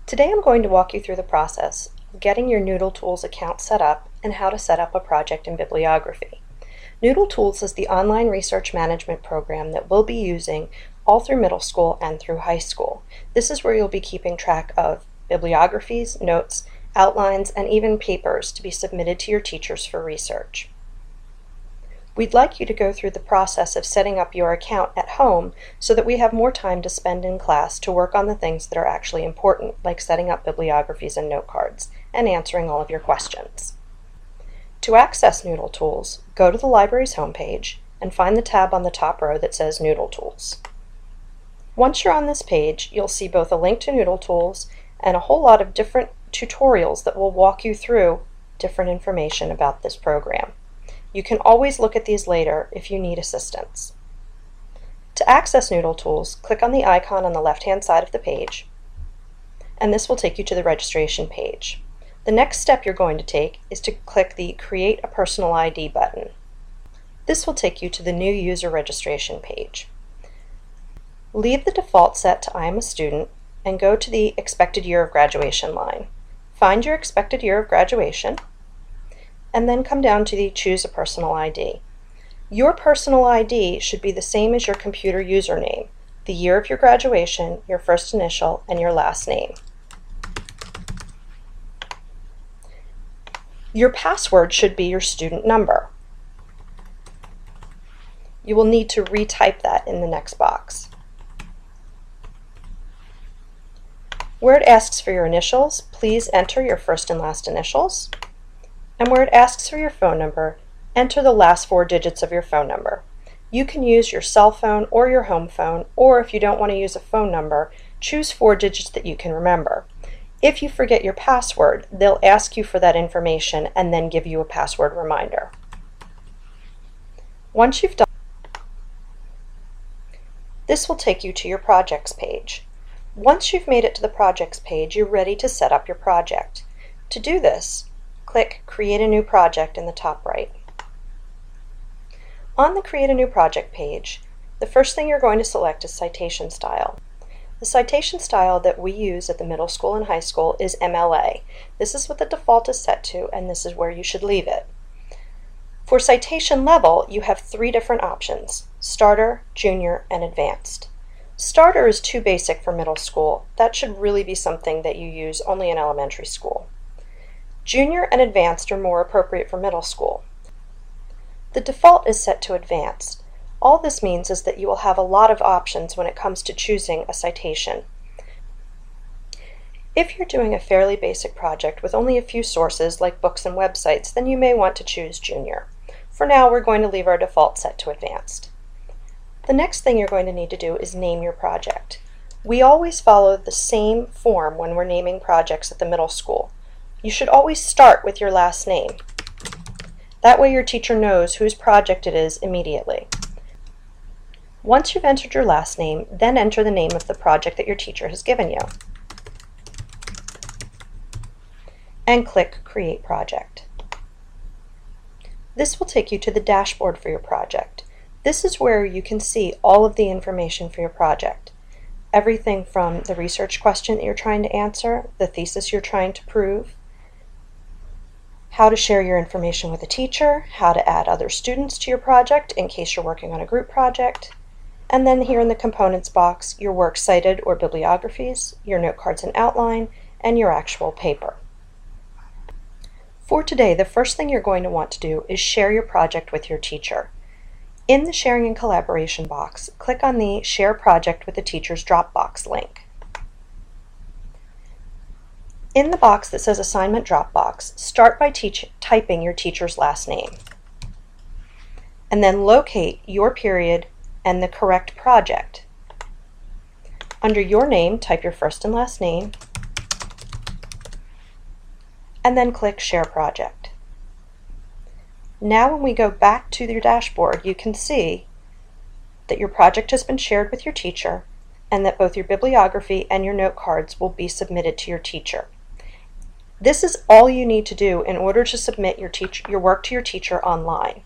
Today I'm going to walk you through the process of getting your Noodletools account set up and how to set up a project in bibliography. Noodletools is the online research management program that we'll be using all through middle school and through high school. This is where you'll be keeping track of bibliographies, notes, outlines, and even papers to be submitted to your teachers for research. We'd like you to go through the process of setting up your account at home so that we have more time to spend in class to work on the things that are actually important, like setting up bibliographies and note cards, and answering all of your questions. To access Noodletools, go to the library's homepage and find the tab on the top row that says Noodletools. Once you're on this page, you'll see both a link to Noodletools and a whole lot of different tutorials that will walk you through different information about this program. You can always look at these later if you need assistance. To access Noodletools, click on the icon on the left-hand side of the page, and this will take you to the registration page. The next step you're going to take is to click the Create a Personal ID button. This will take you to the new user registration page. Leave the default set to I am a student and go to the expected year of graduation line. Find your expected year of graduation, and then come down to the Choose a Personal ID. Your personal ID should be the same as your computer username, the year of your graduation, your first initial, and your last name. Your password should be your student number. You will need to retype that in the next box. Where it asks for your initials, please enter your first and last initials. And where it asks for your phone number, enter the last 4 digits of your phone number. You can use your cell phone or your home phone, or if you don't want to use a phone number, choose 4 digits that you can remember. If you forget your password, they'll ask you for that information and then give you a password reminder. Once you've done this will take you to your projects page. Once you've made it to the projects page, you're ready to set up your project. To do this, click Create a New Project in the top right. On the Create a New Project page, the first thing you're going to select is citation style. The citation style that we use at the middle school and high school is MLA. This is what the default is set to, and this is where you should leave it. For citation level, you have 3 different options: Starter, Junior, and Advanced. Starter is too basic for middle school. That should really be something that you use only in elementary school. Junior and Advanced are more appropriate for middle school. The default is set to Advanced. All this means is that you will have a lot of options when it comes to choosing a citation. If you're doing a fairly basic project with only a few sources like books and websites, then you may want to choose Junior. For now, we're going to leave our default set to Advanced. The next thing you're going to need to do is name your project. We always follow the same form when we're naming projects at the middle school. You should always start with your last name. That way your teacher knows whose project it is immediately. Once you've entered your last name, then enter the name of the project that your teacher has given you. And click Create Project. This will take you to the dashboard for your project. This is where you can see all of the information for your project. Everything from the research question that you're trying to answer, the thesis you're trying to prove, how to share your information with a teacher, how to add other students to your project in case you're working on a group project, and then here in the components box, your works cited or bibliographies, your note cards and outline, and your actual paper. For today, the first thing you're going to want to do is share your project with your teacher. In the Sharing and Collaboration box, click on the Share Project with the Teacher's Dropbox link. In the box that says Assignment Dropbox, start by typing your teacher's last name, and then locate your period and the correct project. Under your name, type your first and last name, and then click Share Project. Now when we go back to your dashboard, you can see that your project has been shared with your teacher and that both your bibliography and your note cards will be submitted to your teacher. This is all you need to do in order to submit your work to your teacher online.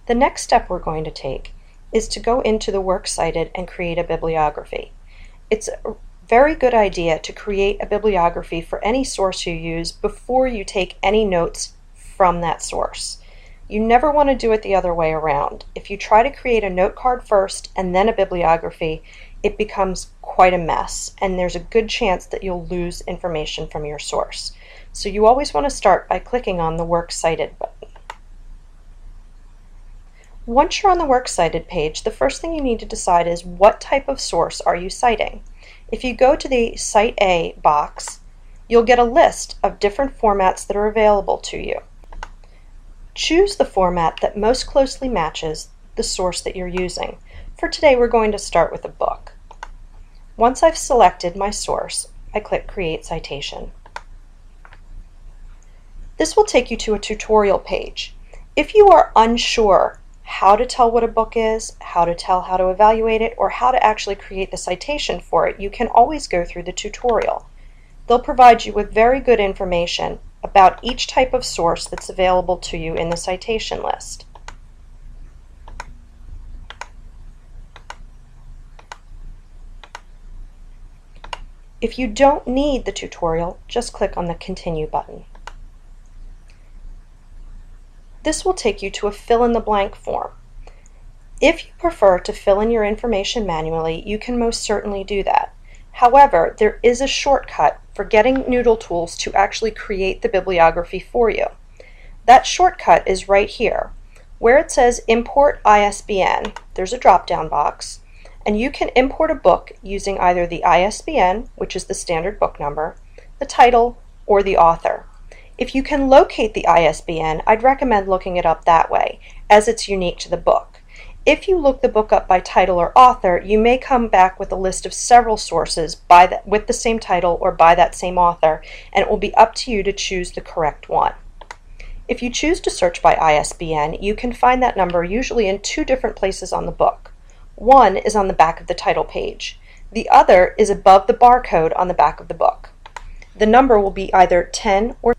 The next step we're going to take is to go into the works cited and create a bibliography. It's very good idea to create a bibliography for any source you use before you take any notes from that source. You never want to do it the other way around. If you try to create a note card first and then a bibliography, it becomes quite a mess, and there's a good chance that you'll lose information from your source. So you always want to start by clicking on the Works Cited button. Once you're on the Works Cited page, the first thing you need to decide is what type of source are you citing. If you go to the Cite A box, you'll get a list of different formats that are available to you. Choose the format that most closely matches the source that you're using. For today, we're going to start with a book. Once I've selected my source, I click Create Citation. This will take you to a tutorial page. If you are unsure how to tell what a book is, how to tell how to evaluate it, or how to actually create the citation for it, you can always go through the tutorial. They'll provide you with very good information about each type of source that's available to you in the citation list. If you don't need the tutorial, just click on the Continue button. This will take you to a fill-in-the-blank form. If you prefer to fill in your information manually, you can most certainly do that. However, there is a shortcut for getting Noodletools to actually create the bibliography for you. That shortcut is right here. Where it says Import ISBN, there's a drop-down box, and you can import a book using either the ISBN, which is the standard book number, the title, or the author. If you can locate the ISBN, I'd recommend looking it up that way, as it's unique to the book. If you look the book up by title or author, you may come back with a list of several sources with the same title or by that same author, and it will be up to you to choose the correct one. If you choose to search by ISBN, you can find that number usually in two different places on the book. One is on the back of the title page. The other is above the barcode on the back of the book. The number will be either 10 or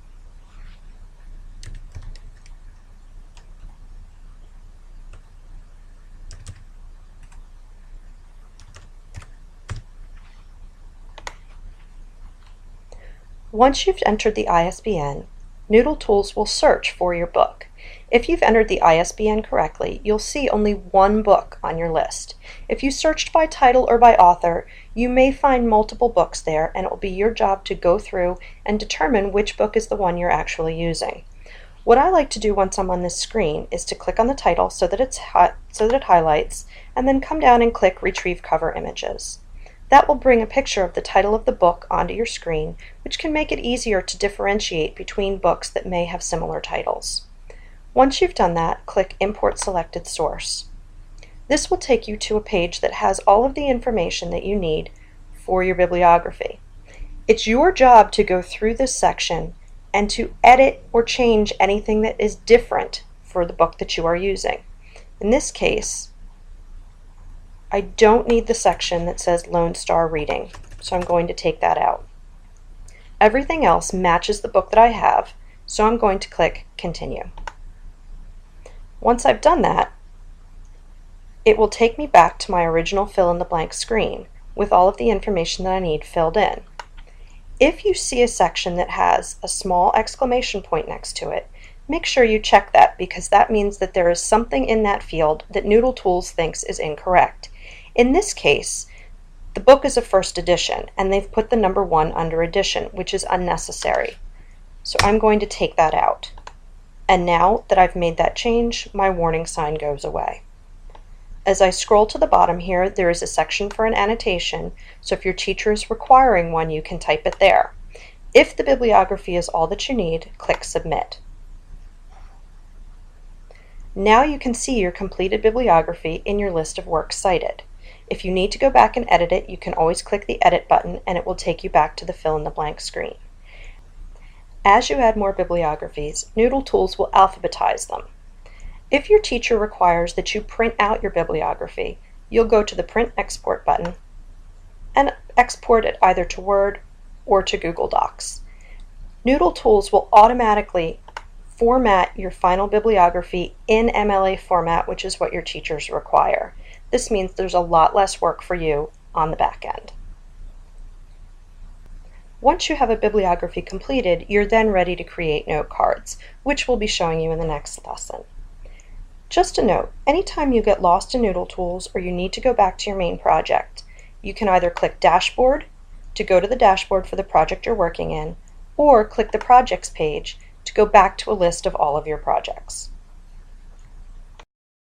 Once you've entered the ISBN, Noodletools will search for your book. If you've entered the ISBN correctly, you'll see only one book on your list. If you searched by title or by author, you may find multiple books there, and it will be your job to go through and determine which book is the one you're actually using. What I like to do once I'm on this screen is to click on the title so that it highlights, and then come down and click Retrieve Cover Images. That will bring a picture of the title of the book onto your screen, which can make it easier to differentiate between books that may have similar titles. Once you've done that, click Import Selected Source. This will take you to a page that has all of the information that you need for your bibliography. It's your job to go through this section and to edit or change anything that is different for the book that you are using. In this case, I don't need the section that says Lone Star Reading, so I'm going to take that out. Everything else matches the book that I have, so I'm going to click Continue. Once I've done that, it will take me back to my original fill-in-the-blank screen with all of the information that I need filled in. If you see a section that has a small exclamation point next to it, make sure you check that, because that means that there is something in that field that Noodletools thinks is incorrect. In this case, the book is a first edition, and they've put the number 1 under edition, which is unnecessary. So I'm going to take that out. And now that I've made that change, my warning sign goes away. As I scroll to the bottom here, there is a section for an annotation, so if your teacher is requiring one, you can type it there. If the bibliography is all that you need, click Submit. Now you can see your completed bibliography in your list of works cited. If you need to go back and edit it, you can always click the Edit button and it will take you back to the fill-in-the-blank screen. As you add more bibliographies, Noodletools will alphabetize them. If your teacher requires that you print out your bibliography, you'll go to the Print Export button and export it either to Word or to Google Docs. Noodletools will automatically format your final bibliography in MLA format, which is what your teachers require. This means there's a lot less work for you on the back end. Once you have a bibliography completed, you're then ready to create note cards, which we'll be showing you in the next lesson. Just a note, anytime you get lost in Noodletools or you need to go back to your main project, you can either click Dashboard to go to the dashboard for the project you're working in, or click the Projects page to go back to a list of all of your projects.